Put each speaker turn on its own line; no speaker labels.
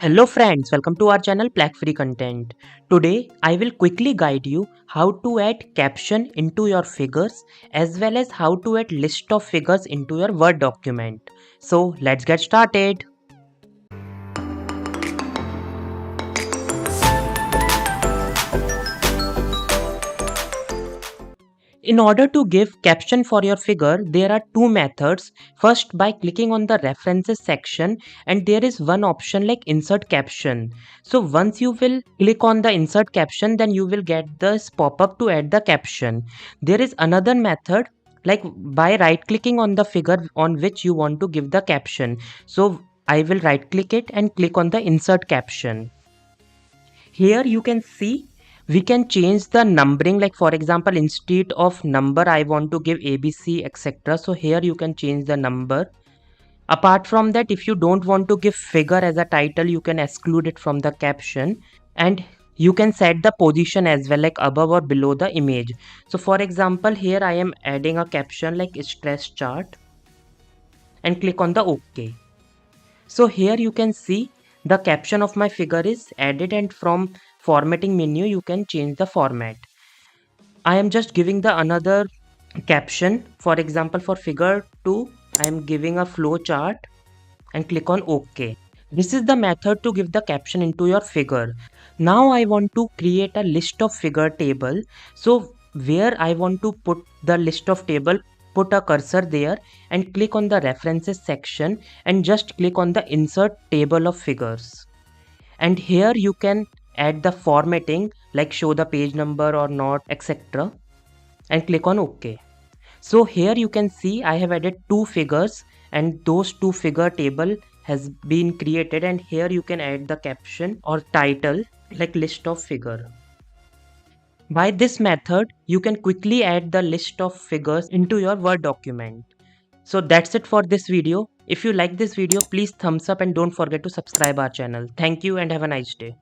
Hello friends, welcome to our channel Plagfree Content. Today I will quickly guide you how to add caption into your figures as well as how to add list of figures into your Word document. So let's get started. In order to give caption for your figure, there are two methods. First, by clicking on the references section, and there is one option like insert caption. So once you will click on the insert caption, then you will get this pop-up to add the caption. There is another method like by right clicking on the figure on which you want to give the caption. So I will right click it and click on the insert caption. Here you can see we can change the numbering, like for example instead of number I want to give ABC etc. So here you can change the number. Apart from that, if you don't want to give figure as a title, you can exclude it from the caption, and you can set the position as well, like above or below the image. So for example, here I am adding a caption like stress chart and click on the OK. So here you can see the caption of my figure is added, and from formatting menu you can change the format. I am just giving the another caption. For example, for figure 2 I am giving a flow chart and click on OK. This is the method to give the caption into your figure. Now I want to create a list of figure table. So where I want to put the list of table, put a cursor there and click on the references section and just click on the insert table of figures. And here you can add the formatting like show the page number or not etc. and click on OK. So here you can see I have added two figures and those two figure table has been created, and here you can add the caption or title like list of figure. By this method, you can quickly add the list of figures into your Word document. So that's it for this video. If you like this video, please thumbs up and don't forget to subscribe our channel. Thank you and have a nice day.